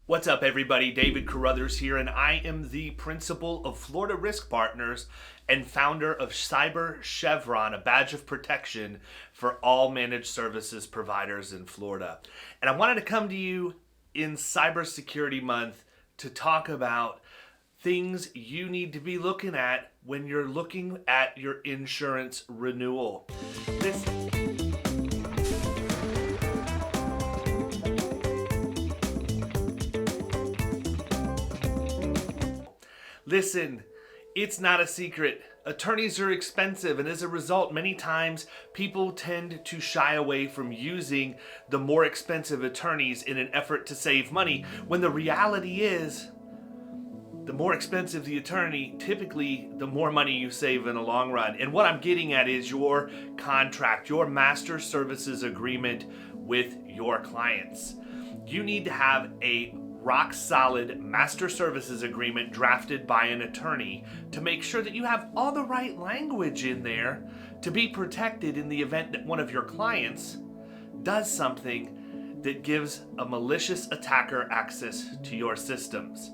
What's up, everybody? David Carruthers here, and I am the principal of Florida Risk Partners and founder of Cyber Chevron, a badge of protection for all managed services providers in Florida. And I wanted to come to you in Cybersecurity Month to talk about things you need to be looking at when you're looking at your insurance renewal. Listen, it's not a secret. Attorneys are expensive, and as a result, many times people tend to shy away from using the more expensive attorneys in an effort to save money, when the reality is, the more expensive the attorney, typically the more money you save in the long run. And what I'm getting at is your contract, your master services agreement with your clients. You need to have a rock solid master services agreement drafted by an attorney to make sure that you have all the right language in there to be protected in the event that one of your clients does something that gives a malicious attacker access to your systems.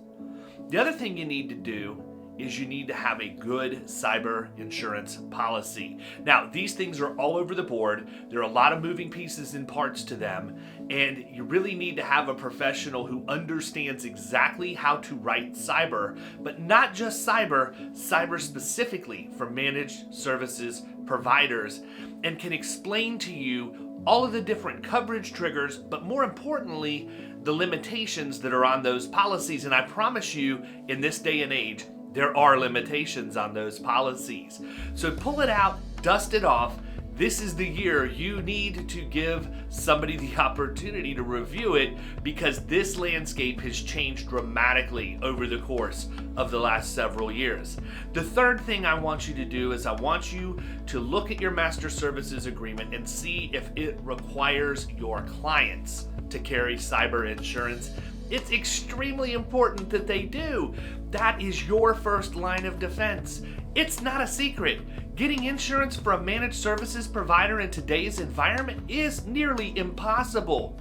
The other thing you need to do is you need to have a good cyber insurance policy. Now, these things are all over the board. There are a lot of moving pieces and parts to them, and you really need to have a professional who understands exactly how to write cyber, but not just cyber specifically for managed services providers, and can explain to you all of the different coverage triggers, but more importantly, the limitations that are on those policies. And I promise you, in this day and age, there are limitations on those policies. So pull it out, dust it off. This is the year you need to give somebody the opportunity to review it, because this landscape has changed dramatically over the course of the last several years. The third thing I want you to do is I want you to look at your master services agreement and see if it requires your clients to carry cyber insurance. It's extremely important that they do. That is your first line of defense. It's not a secret. Getting insurance for a managed services provider in today's environment is nearly impossible.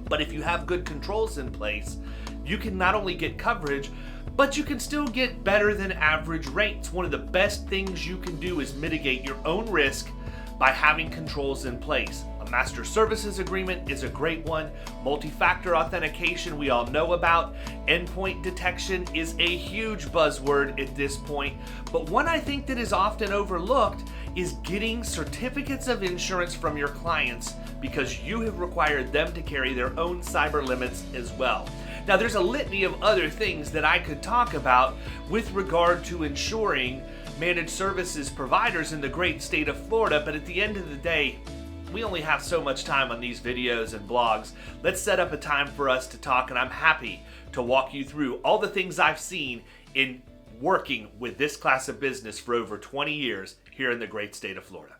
But if you have good controls in place, you can not only get coverage, but you can still get better than average rates. One of the best things you can do is mitigate your own risk by having controls in place. A master services agreement is a great one. Multi-factor authentication we all know about. Endpoint detection is a huge buzzword at this point. But one I think that is often overlooked is getting certificates of insurance from your clients, because you have required them to carry their own cyber limits as well. Now, there's a litany of other things that I could talk about with regard to insuring managed services providers in the great state of Florida, but at the end of the day, we only have so much time on these videos and blogs. Let's set up a time for us to talk, and I'm happy to walk you through all the things I've seen in working with this class of business for over 20 years here in the great state of Florida.